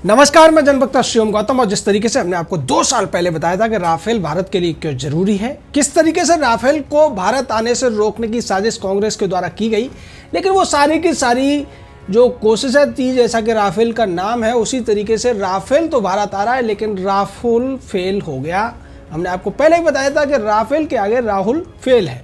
नमस्कार, मैं जनभक्त शिवम गौतम। और जिस तरीके से हमने आपको 2 साल पहले बताया था कि राफेल भारत के लिए क्यों जरूरी है, किस तरीके से राफेल को भारत आने से रोकने की साजिश कांग्रेस के द्वारा की गई, लेकिन वो सारी की सारी जो कोशिशें थी, जैसा कि राफेल का नाम है उसी तरीके से राफेल तो भारत आ रहा है लेकिन राहुल फेल हो गया। हमने आपको पहले ही बताया था कि राफेल के आगे राहुल फेल है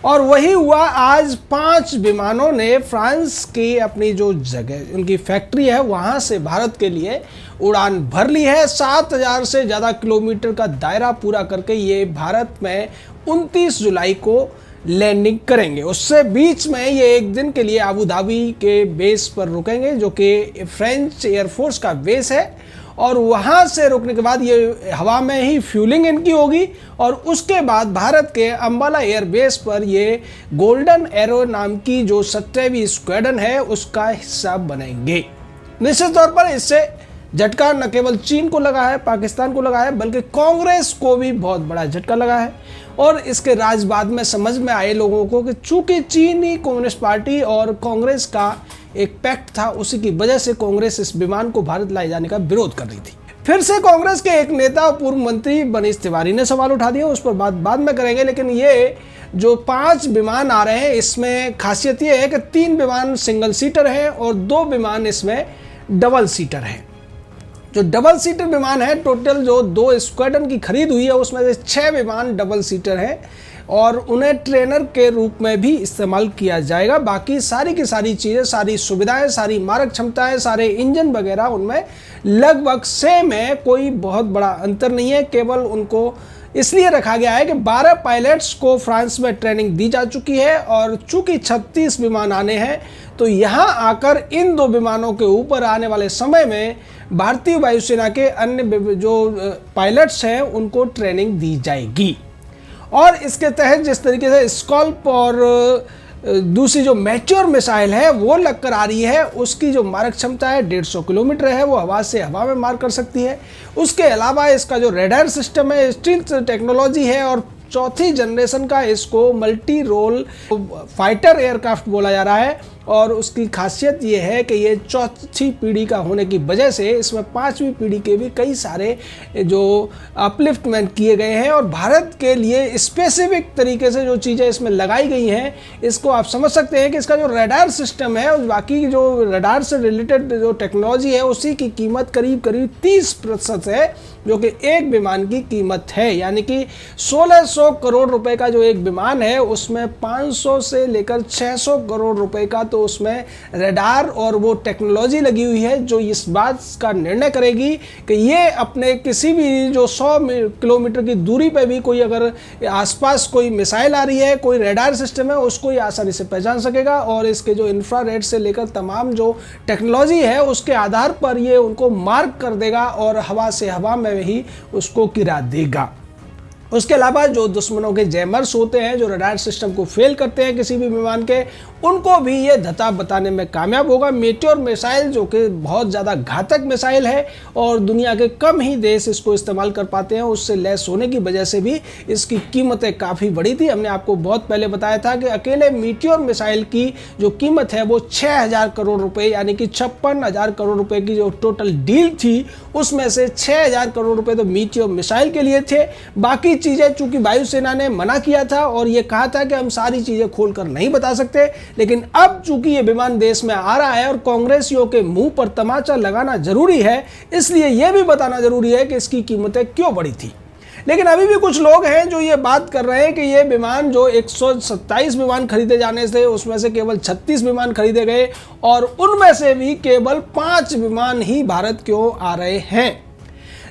और वही हुआ। आज 5 विमानों ने फ्रांस की अपनी जो जगह उनकी फैक्ट्री है वहाँ से भारत के लिए उड़ान भर ली है। 7000 से ज़्यादा किलोमीटर का दायरा पूरा करके ये भारत में 29 जुलाई को लैंडिंग करेंगे। उससे बीच में ये एक दिन के लिए अबू धाबी के बेस पर रुकेंगे, जो कि फ्रेंच एयरफोर्स का बेस है। और वहाँ से रुकने के बाद ये हवा में ही फ्यूलिंग इनकी होगी और उसके बाद भारत के अंबाला एयरबेस पर ये गोल्डन एरो नाम की जो 17वीं स्क्वाड्रन है उसका हिस्सा बनेंगे। निश्चित तौर पर इससे झटका न केवल चीन को लगा है, पाकिस्तान को लगा है, बल्कि कांग्रेस को भी बहुत बड़ा झटका लगा है। और इसके राज बाद में समझ में आए लोगों को कि चूंकि चीनी कम्युनिस्ट पार्टी और कांग्रेस का एक पैक्ट था, उसी की वजह से कांग्रेस इस विमान को भारत लाए जाने का विरोध कर रही थी। फिर से कांग्रेस के एक नेता और पूर्व मंत्री मनीष तिवारी ने सवाल उठा दिया, उस पर बात बाद में करेंगे। लेकिन ये जो 5 विमान आ रहे हैं इसमें खासियत ये है कि 3 विमान सिंगल सीटर हैं और 2 विमान इसमें डबल सीटर हैं। जो डबल सीटर विमान है, टोटल जो 2 स्क्वाड्रन की खरीद हुई है उसमें से 6 विमान डबल सीटर हैं और उन्हें ट्रेनर के रूप में भी इस्तेमाल किया जाएगा। बाकी सारी की सारी चीज़ें, सारी सुविधाएं, सारी मारक क्षमताएं, सारे इंजन वगैरह उनमें लगभग सेम है, कोई बहुत बड़ा अंतर नहीं है। केवल उनको इसलिए रखा गया है कि 12 पायलट्स को फ्रांस में ट्रेनिंग दी जा चुकी है और चूंकि 36 विमान आने हैं तो यहाँ आकर इन 2 विमानों के ऊपर आने वाले समय में भारतीय वायुसेना के अन्य जो पायलट्स हैं उनको ट्रेनिंग दी जाएगी। और इसके तहत जिस तरीके से स्कॉल्प और दूसरी जो मैच्योर मिसाइल है वो लगकर आ रही है, उसकी जो मारक क्षमता है 150 किलोमीटर है, वो हवा से हवा में मार कर सकती है। उसके अलावा इसका जो रेडार सिस्टम है स्टील्थ टेक्नोलॉजी है और 4थी जनरेशन का इसको मल्टी रोल फाइटर एयरक्राफ्ट बोला जा रहा है। और उसकी खासियत ये है कि ये 4थी पीढ़ी का होने की वजह से इसमें 5वीं पीढ़ी के भी कई सारे जो अपलिफ्टमेंट किए गए हैं और भारत के लिए स्पेसिफिक तरीके से जो चीज़ें इसमें लगाई गई हैं, इसको आप समझ सकते हैं कि इसका जो रडार सिस्टम है, बाकी जो रडार से रिलेटेड जो टेक्नोलॉजी है उसी की कीमत करीब 30% है, जो कि एक विमान की कीमत है। यानी कि 1600 करोड़ रुपए का जो एक विमान है उसमें 500 से लेकर 600 करोड़ रुपए का तो उसमें रडार और वो टेक्नोलॉजी लगी हुई है जो इस बात का निर्णय करेगी कि ये अपने किसी भी जो 100 किलोमीटर की दूरी पे भी कोई अगर आसपास कोई मिसाइल आ रही है, कोई रडार सिस्टम है, उसको ये आसानी से पहचान सकेगा और इसके जो इंफ्रारेड से लेकर तमाम जो टेक्नोलॉजी है उसके आधार पर ये उनको मार्क कर देगा और हवा से हवा में ही उसको गिरा देगा। उसके अलावा जो दुश्मनों के जैमर्स होते हैं, जो रडार सिस्टम को फेल करते हैं किसी भी विमान के, उनको भी ये धता बताने में कामयाब होगा। मेट्योर मिसाइल जो कि बहुत ज़्यादा घातक मिसाइल है और दुनिया के कम ही देश इसको इस्तेमाल कर पाते हैं, उससे लैस होने की वजह से भी इसकी कीमतें काफ़ी बड़ी थी। हमने आपको बहुत पहले बताया था कि अकेले मेट्योर मिसाइल की जो कीमत है वो 6000 करोड़ रुपये, यानी कि 56,000 करोड़ रुपये की जो टोटल डील थी उसमें से 6000 करोड़ रुपये तो मेट्योर मिसाइल के लिए थे। बाकी चीज़ें चूंकि वायुसेना ने मना किया था और ये कहा था कि हम सारी चीज़ें खोलकर नहीं बता सकते, लेकिन अब चूंकि ये विमान देश में आ रहा है और कांग्रेसियों के मुंह पर तमाचा लगाना जरूरी है, इसलिए यह भी बताना जरूरी है कि इसकी कीमतें क्यों बढ़ी थी। लेकिन अभी भी कुछ लोग हैं जो ये बात कर रहे हैं कि ये विमान जो 127 विमान खरीदे जाने से उसमें से केवल 36 विमान खरीदे गए और उनमें से भी केवल 5 विमान ही भारत क्यों आ रहे हैं,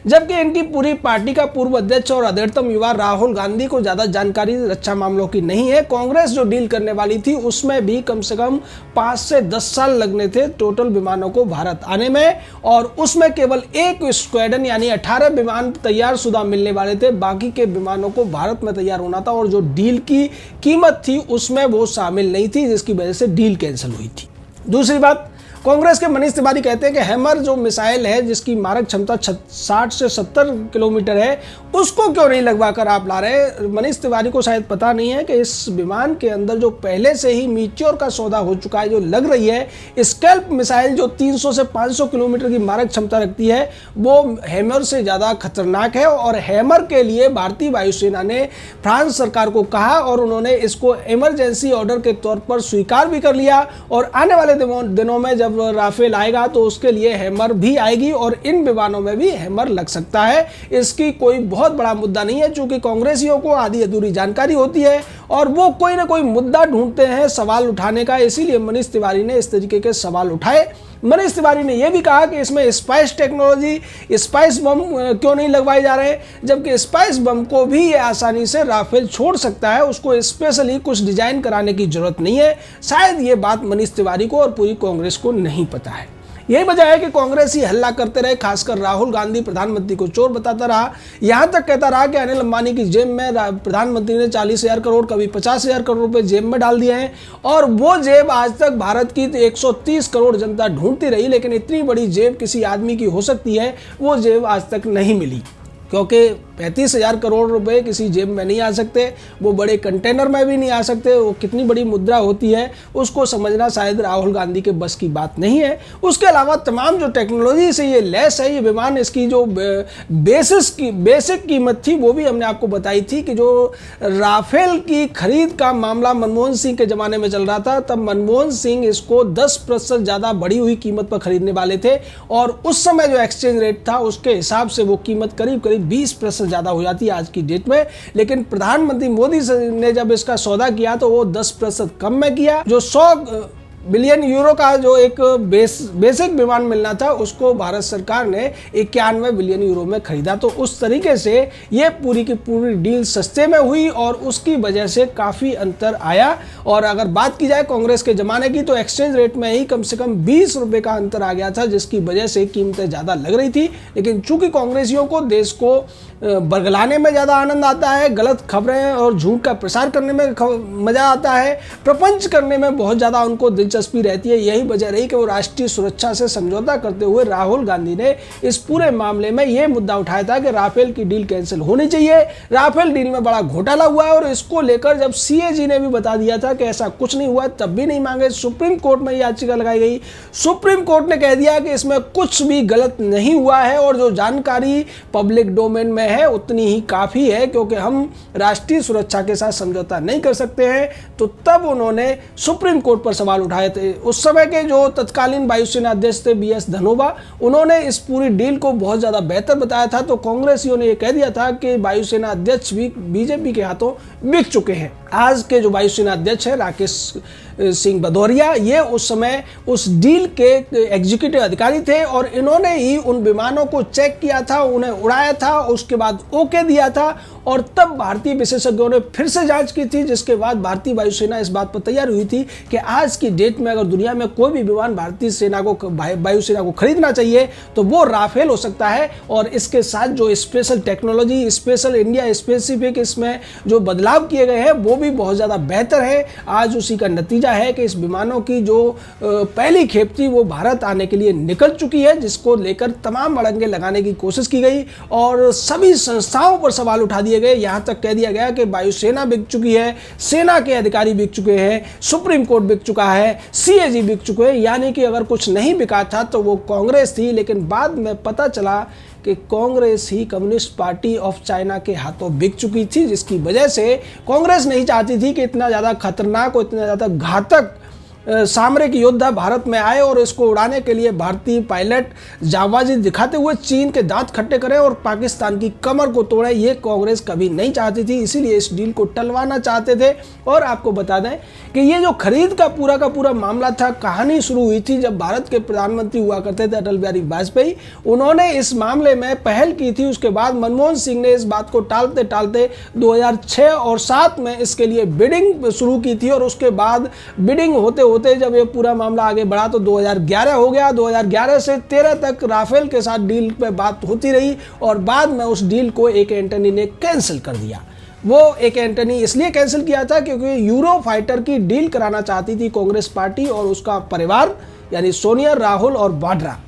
जबकि इनकी पूरी पार्टी का पूर्व अध्यक्ष और अधिकतम युवा राहुल गांधी को ज़्यादा जानकारी रक्षा मामलों की नहीं है। कांग्रेस जो डील करने वाली थी उसमें भी कम से कम 5 से 10 साल लगने थे टोटल विमानों को भारत आने में और उसमें केवल एक स्क्वाड्रन यानी 18 विमान तैयार शुदा मिलने वाले थे, बाकी के विमानों को भारत में तैयार होना था और जो डील की कीमत थी उसमें वो शामिल नहीं थी, जिसकी वजह से डील कैंसिल हुई थी। दूसरी बात, कांग्रेस के मनीष तिवारी कहते हैं कि हैमर जो मिसाइल है जिसकी मारक क्षमता 60 से 70 किलोमीटर है, उसको क्यों नहीं लगवा कर आप ला रहे। मनीष तिवारी को शायद पता नहीं है कि इस विमान के अंदर जो पहले से ही मीटियोर का सौदा हो चुका है, जो लग रही है स्कैल्प मिसाइल जो 300 से 500 किलोमीटर की मारक क्षमता रखती है, वो हैमर से ज़्यादा खतरनाक है। और हैमर के लिए भारतीय वायुसेना ने फ्रांस सरकार को कहा और उन्होंने इसको इमरजेंसी ऑर्डर के तौर पर स्वीकार भी कर लिया। और आने वाले दिनों में जब राफेल आएगा तो उसके लिए हैमर भी आएगी और इन विमानों में भी हैमर लग सकता है। इसकी कोई बहुत बड़ा मुद्दा नहीं है, चूंकि कांग्रेसियों को आधी अधूरी जानकारी होती है और वो कोई ना कोई मुद्दा ढूंढते हैं सवाल उठाने का, इसीलिए मनीष तिवारी ने इस तरीके के सवाल उठाए। मनीष तिवारी ने यह भी कहा कि इसमें स्पाइस टेक्नोलॉजी, स्पाइस बम क्यों नहीं लगवाए जा रहे, जबकि स्पाइस बम को भी ये आसानी से राफेल छोड़ सकता है, उसको स्पेशली कुछ डिजाइन कराने की जरूरत नहीं है। शायद ये बात मनीष तिवारी को और पूरी कांग्रेस को नहीं पता है। यही वजह है कि कांग्रेस ही हल्ला करते रहे, खासकर राहुल गांधी प्रधानमंत्री को चोर बताता रहा, यहां तक कहता रहा कि अनिल अंबानी की जेब में प्रधानमंत्री ने 40,000 करोड़, कभी 50,000 करोड़ रुपए जेब में डाल दिए हैं। और वो जेब आज तक भारत की 130 करोड़ जनता ढूंढती रही, लेकिन इतनी बड़ी जेब किसी आदमी की हो सकती है, वो जेब आज तक नहीं मिली, क्योंकि 35,000 करोड़ रुपए किसी जेब में नहीं आ सकते, वो बड़े कंटेनर में भी नहीं आ सकते। वो कितनी बड़ी मुद्रा होती है उसको समझना शायद राहुल गांधी के बस की बात नहीं है। उसके अलावा तमाम जो टेक्नोलॉजी से ये लैस है ये विमान, इसकी जो बेसिक कीमत थी वो भी हमने आपको बताई थी कि जो राफेल की खरीद का मामला मनमोहन सिंह के ज़माने में चल रहा था, तब मनमोहन सिंह इसको 10% ज़्यादा बढ़ी हुई कीमत पर खरीदने वाले थे और उस समय जो एक्सचेंज रेट था उसके हिसाब से वो कीमत करीब 20% ज़्यादा हो जाती है आज की डेट में। लेकिन प्रधानमंत्री मोदी ने जब इसका सौदा किया तो वो 10% कम में किया। जो 100 बिलियन यूरो का जो एक बेसिक विमान मिलना था उसको भारत सरकार ने 91 बिलियन यूरो में खरीदा। तो उस तरीके से ये पूरी की पूरी डील सस्ते में हुई और उसकी वजह से काफ़ी अंतर आया। और अगर बात की जाए कांग्रेस के ज़माने की तो एक्सचेंज रेट में ही कम से कम 20 रुपये का अंतर आ गया था, जिसकी वजह से कीमतें ज़्यादा लग रही थी। लेकिन चूंकि कांग्रेसियों को देश को बरगलाने में ज़्यादा आनंद आता है, गलत खबरें और झूठ का प्रसार करने में मज़ा आता है, प्रपंच करने में बहुत ज़्यादा उनको दिलचस्पी रहती है, यही वजह रही कि वो राष्ट्रीय सुरक्षा से समझौता करते हुए राहुल गांधी ने इस पूरे मामले में ये मुद्दा उठाया था कि राफेल की डील कैंसिल होनी चाहिए। राफेल डील में बड़ा घोटाला हुआ है और इसको लेकर जब सीएजी ने भी बता दिया था कि ऐसा कुछ नहीं हुआ, तब भी नहीं मांगे। सुप्रीम कोर्ट में याचिका लगाई गई, सुप्रीम कोर्ट ने कह दिया कि इसमें कुछ भी गलत नहीं हुआ है और जो जानकारी पब्लिक डोमेन में है उतनी ही काफ़ी है, क्योंकि हम राष्ट्रीय सुरक्षा के साथ समझौता नहीं कर सकते हैं। तो तब उन्होंने सुप्रीम कोर्ट पर सवाल उठाए थे। उस समय के जो तत्कालीन वायुसेना अध्यक्ष थे BS धनोवा, उन्होंने इस पूरी डील को बहुत ज़्यादा बेहतर बताया था। तो कांग्रेसियों ने यह कह दिया था कि वायुसेना अध्यक्ष भी बीजेपी के हाथों बिक चुके हैं। आज के जो वायुसेना अध्यक्ष है राकेश सिंह भदौरिया, ये उस समय उस डील के एग्जीक्यूटिव अधिकारी थे और इन्होंने ही उन विमानों को चेक किया था, उन्हें उड़ाया था, उसके बाद ओके दिया था और तब भारतीय विशेषज्ञों ने फिर से जांच की थी, जिसके बाद भारतीय वायुसेना इस बात पर तैयार हुई थी कि आज की डेट में अगर दुनिया में कोई भी विमान भारतीय सेना को वायुसेना को खरीदना चाहिए तो वो राफेल हो सकता है। और इसके साथ जो special technology, special India specific इसमें जो बदलाव किए गए हैं वो भी बहुत ज़्यादा बेहतर है। आज उसी का नतीजा है कि इस विमानों की जो पहली खेप थी वो भारत आने के लिए निकल चुकी है, जिसको लेकर तमाम अड़ंगे लगाने की कोशिश की गई और सभी संस्थाओं पर सवाल उठा दिए गए। यहाँ तक कह दिया गया कि वायुसेना बिक चुकी है, सेना के अधिकारी बिक चुके हैं, सुप्रीम कोर्ट बिक चुका है, सीएजी बिक चुके हैं, यानी कि अगर कुछ नहीं बिका था तो वो कांग्रेस थी। लेकिन बाद में पता चला कि कांग्रेस ही कम्युनिस्ट पार्टी ऑफ चाइना के हाथों बिक चुकी थी, जिसकी वजह से कांग्रेस नहीं चाहती थी कि इतना ज़्यादा खतरनाक और इतना ज़्यादा घातक सामरिक योद्धा भारत में आए और इसको उड़ाने के लिए भारतीय पायलट जाबाजी दिखाते हुए चीन के दांत खट्टे करें और पाकिस्तान की कमर को तोड़े। ये कांग्रेस कभी नहीं चाहती थी, इसीलिए इस डील को टलवाना चाहते थे। और आपको बता दें कि ये जो खरीद का पूरा मामला था, कहानी शुरू हुई थी जब भारत के प्रधानमंत्री हुआ करते थे अटल बिहारी वाजपेयी। उन्होंने इस मामले में पहल की थी, उसके बाद मनमोहन सिंह ने इस बात को टालते टालते 2006 और 2007 में इसके लिए बिडिंग शुरू की थी और उसके बाद बिडिंग होते होते जब ये पूरा मामला आगे बढ़ा तो 2011 हो गया। 2011 से 13 तक राफेल के साथ डील पे बात होती रही और बाद में उस डील को AK एंटनी ने कैंसिल कर दिया। वो एक एंटनी इसलिए कैंसिल किया था क्योंकि यूरो फाइटर की डील कराना चाहती थी कांग्रेस पार्टी और उसका परिवार, यानी सोनिया, राहुल और वाड्रा।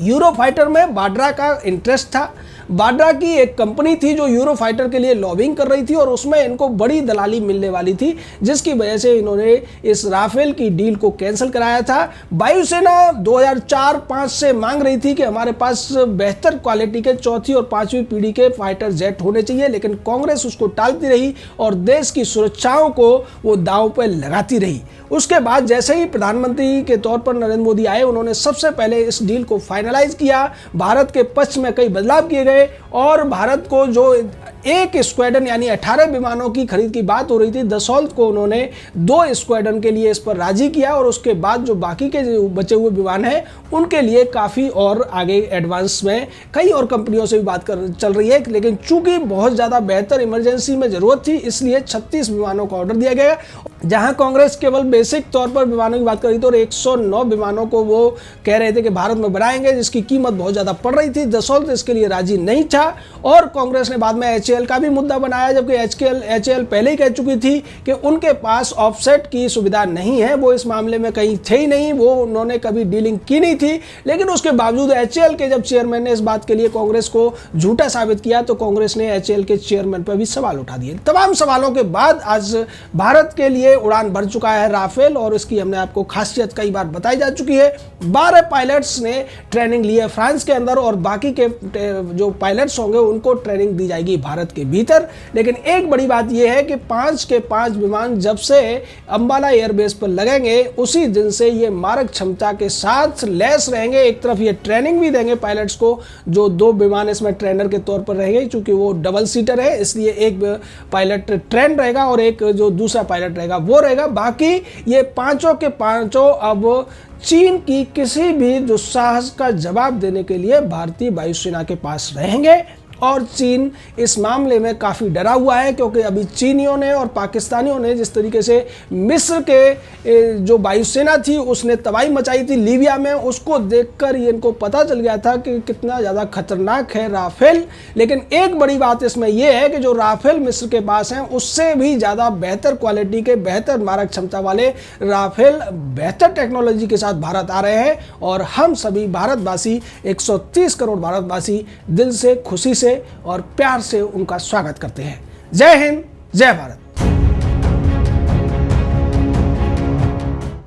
यूरो फाइटर में वाड्रा का इंटरेस्ट था। वाड्रा की एक कंपनी थी जो यूरो फाइटर के लिए लॉबिंग कर रही थी और उसमें इनको बड़ी दलाली मिलने वाली थी, जिसकी वजह से इन्होंने इस राफेल की डील को कैंसिल कराया था। वायुसेना 2004-5 से मांग रही थी कि हमारे पास बेहतर क्वालिटी के चौथी और पांचवी पीढ़ी के फाइटर जेट होने चाहिए, लेकिन कांग्रेस उसको टालती रही और देश की सुरक्षाओं को वो दांव पर लगाती रही। उसके बाद जैसे ही प्रधानमंत्री के तौर पर नरेंद्र मोदी आए, उन्होंने सबसे पहले इस डील को फाइनलाइज किया। भारत के पक्ष में कई बदलाव किए गए और भारत को जो एक स्क्वाड्रन यानी 18 विमानों की खरीद की बात हो रही थी, दसौल्त को उन्होंने 2 स्क्वाड्रन के लिए इस पर राजी किया और उसके बाद जो बाकी के जो बचे हुए विमान हैं उनके लिए काफ़ी और आगे एडवांस में कई और कंपनियों से भी बात चल रही है। लेकिन चूंकि बहुत ज़्यादा बेहतर इमरजेंसी में ज़रूरत थी, इसलिए 36 विमानों का ऑर्डर दिया गया। जहां कांग्रेस केवल बेसिक तौर पर विमानों की बात कर रही थी और 109 विमानों को वो कह रहे थे कि भारत में बनाएंगे, जिसकी कीमत बहुत ज़्यादा पड़ रही थी। दसौल्त इसके लिए राजी नहीं था और कांग्रेस ने बाद में HAL का भी मुद्दा बनाया, जबकि HAL पहले ही कह चुकी थी कि उनके पास ऑफसेट की सुविधा नहीं है, वो इस मामले में कहीं थे ही नहीं, वो उन्होंने कभी डीलिंग की नहीं थी। लेकिन उसके बावजूद HAL के जब चेयरमैन ने इस बात के लिए कांग्रेस को झूठा साबित किया तो कांग्रेस ने HAL के चेयरमैन पर भी सवाल उठा दिए। तमाम सवालों के बाद आज भारत के लिए उड़ान भर चुका है राफेल और इसकी हमने आपको खासियत कई बार बताई जा चुकी है। 12 पायलट्स ने ट्रेनिंग ली है फ्रांस के अंदर और बाकी के जो पायलट्स होंगे उनको ट्रेनिंग दी जाएगी भारत के भीतर। लेकिन एक बड़ी बात यह है कि 5 के 5 विमान जब से अंबाला एयरबेस पर लगेंगे उसी दिन से ये मारक क्षमता के साथ लैस रहेंगे। एक तरफ ये ट्रेनिंग भी देंगे पायलट्स को, जो 2 विमान इसमें ट्रेनर के तौर पर रहेंगे, क्योंकि वो डबल सीटर है, इसलिए एक पायलट ट्रेन रहेगा और एक जो दूसरा पायलट रहेगा वो रहेगा। बाकी ये 5 के 5 अब चीन की किसी भी दुस्साहस का जवाब देने के लिए भारतीय वायुसेना के पास रहेंगे। और चीन इस मामले में काफ़ी डरा हुआ है, क्योंकि अभी चीनियों ने और पाकिस्तानियों ने जिस तरीके से मिस्र के जो वायुसेना थी उसने तबाही मचाई थी लीबिया में, उसको देखकर ये इनको पता चल गया था कि कितना ज़्यादा खतरनाक है राफेल। लेकिन एक बड़ी बात इसमें यह है कि जो राफेल मिस्र के पास हैं उससे भी ज़्यादा बेहतर क्वालिटी के, बेहतर मारक क्षमता वाले राफेल बेहतर टेक्नोलॉजी के साथ भारत आ रहे हैं और हम सभी भारतवासी 130 करोड़ भारतवासी दिल से, खुशी से और प्यार से उनका स्वागत करते हैं। जय हिंद, जय भारत।